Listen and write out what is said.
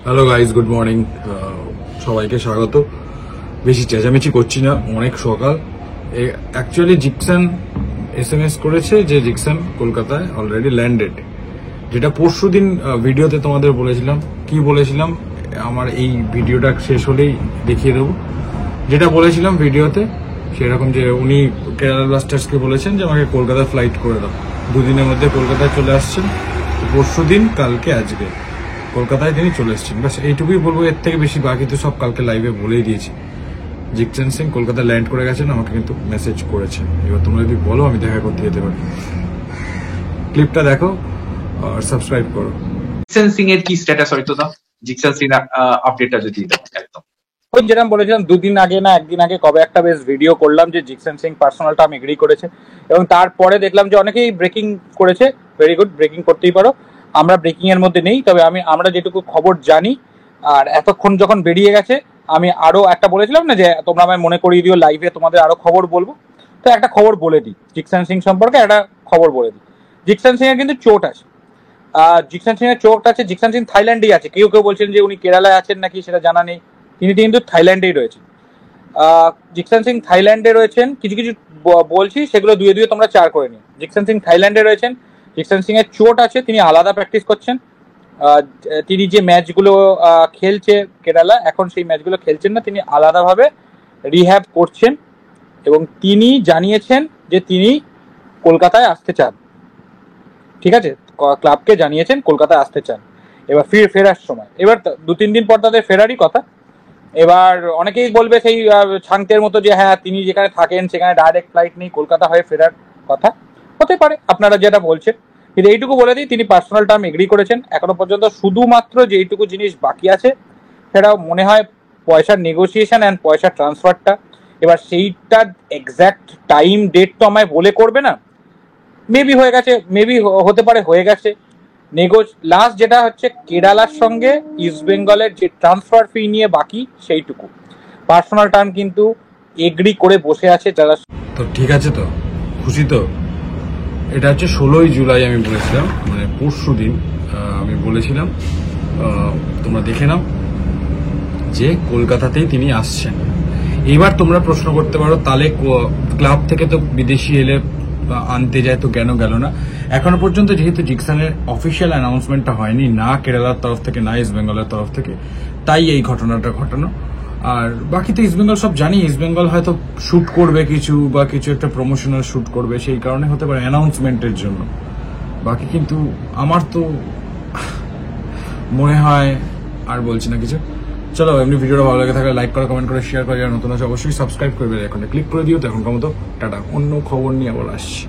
Hello guys, good morning. সবাইকে স্বাগত। বেশি চেঁচামেচি করছি না, অনেক সকাল। অ্যাকচুয়ালি জিকসান SMS করেছে যে জিকসান কলকাতায় অলরেডি ল্যান্ডেড, যেটা পরশু দিন ভিডিওতে তোমাদের বলেছিলাম। কি বলেছিলাম আমার এই ভিডিওটা শেষ হলেই দেখিয়ে দেবো। যেটা বলেছিলাম ভিডিওতে সেরকম, যে উনি কেরালা ব্লাস্টার্সকে বলেছেন যে আমাকে কলকাতা ফ্লাইট করে দাও, দুদিনের মধ্যে কলকাতায় চলে আসছেন। পরশু দিন, কালকে, আজকে কলকাতায় তিনি চলে এসেছেন। বাস এইটুকুই বলবো, এর থেকে বেশি বাকি তো সব কালকে লাইভে বলেই দিয়েছি। জিকসান সিং কলকাতায় ল্যান্ড করে গেছেন, আমাকে কিন্তু মেসেজ করেছেন। এবার তোমরা যদি বলো আমি দেখা করতে যেতে পারি। ক্লিপটা দেখো আর সাবস্ক্রাইব করো। জিকসান সিং এর কি স্ট্যাটাস হয়তো দাও, জিকসান সিং আপডেটটা যদি দাও একদম। যেরকম বলেছিলাম দুদিন আগে না একদিন আগে কবে একটা বেশ ভিডিও করলাম যে Jeakson Singh personal term agree করেছে, এবং তারপরে দেখলাম যে অনেকেই ব্রেকিং করেছে। ভেরি গুড, ব্রেকিং করতেই পারো। আমরা ব্রেকিং এর মধ্যে নেই, তবে আমরা যেটুকু খবর জানি, আর এতক্ষণ যখন বেরিয়ে গেছে, আমি আরো একটা বলেছিলাম না যে তোমরা আমায় মনে করিয়ে দিও লাইভে তোমাদের আরো খবর বলবো। তো একটা খবর বলে দিই জিকসান সিং সম্পর্কে, একটা খবর বলে দিই। জিকসান সিং এর কিন্তু চোট আছে। জিকসান সিং এর চোট আছে। জিকসান সিং থাইল্যান্ডেই আছে। কেউ কেউ বলছেন যে উনি কেরালায় আছেন নাকি, সেটা জানা নেই। তিনি কিন্তু থাইল্যান্ডেই রয়েছেন। জিকসান সিং থাইল্যান্ডে রয়েছেন। কিছু কিছু বলছি, সেগুলো দুয়ে দুয়ে তোমরা চার করে নিও। জিকসান সিং থাইল্যান্ডে রয়েছেন। জিকসান সিং এর চোট আছে, তিনি আলাদা প্র্যাকটিস করছেন। তিনি যে ম্যাচগুলো খেলছে কেরালা, এখন সেই ম্যাচগুলো খেলছেন না, তিনি আলাদাভাবে রিহ্যাব করছেন। এবং তিনি জানিয়েছেন যে তিনি কলকাতায় আসতে চান। ঠিক আছে, ক্লাবকে জানিয়েছেন কলকাতায় আসতে চান। এবার ফেরার সময়, এবার 2-3 দিন পর তাদের ফেরারই কথা। এবার অনেকেই বলবে সেই ছাংতের মতো যে হ্যাঁ তিনি যেখানে থাকেন সেখানে ডাইরেক্ট ফ্লাইট নেই, কলকাতা হয়ে ফেরার কথা হতে পারে, আপনারা যেটা বলছেন। কিন্তু এইটুকু বলে দিই, তিনি পার্সোনাল টার্ম এগ্রি করেছেন। এখনো পর্যন্ত শুধুমাত্র যেইটুকু জিনিস বাকি আছে সেটা মনে হয় পয়সার নেগোসিয়েশন অ্যান্ড পয়সা ট্রান্সফারটা। এবার সেইটার এক্স্যাক্ট টাইম ডেট তো আমায় বলে করবে না। মেবি হয়ে গেছে, মেবি হতে পারে হয়ে গেছে। লাস্ট যেটা হচ্ছে কেরালার সঙ্গে ইস্ট বেঙ্গলের যে ট্রান্সফার ফি নিয়ে বাকি, সেইটুকু পার্সোনাল টার্ম কিন্তু এগ্রি করে বসে আছে যারা। তো ঠিক আছে, তো খুশি তো? এটা হচ্ছে 16ই জুলাই আমি বলেছিলাম, মানে পরশু দিন আমি বলেছিলাম, তোমরা দেখে নাও যে কলকাতাতেই তিনি আসছেন। এবার তোমরা প্রশ্ন করতে পারো, তাহলে ক্লাব থেকে তো বিদেশি এলে আনতে যায়, তো কেন গেল না? এখনো পর্যন্ত যেহেতু জিকসানের অফিসিয়াল অ্যানাউন্সমেন্টটা হয়নি, না কেরালার তরফ থেকে না ইস্ট বেঙ্গলের তরফ থেকে, তাই এই ঘটনাটা ঘটানো। আর বাকি তো ইস্ট বেঙ্গল সব জানি। ইস্ট বেঙ্গল হয়তো শুট করবে কিছু, বা কিছু একটা প্রমোশনাল শুট করবে, সেই কারণে হতে পারে, অ্যানাউন্সমেন্টের জন্য। বাকি কিন্তু আমার তো মনে হয়, আর বলছি না কিছু। চলো, এমনি ভিডিওটা ভালো লাগে থাকলে লাইক করো, কমেন্ট করে শেয়ার করে, যারা নতুন আছে অবশ্যই সাবস্ক্রাইব করবে। এখন ক্লিক করে দিও। তো এখনকার মতো টাটা। অন্য খবর নিয়ে আবার আসছি।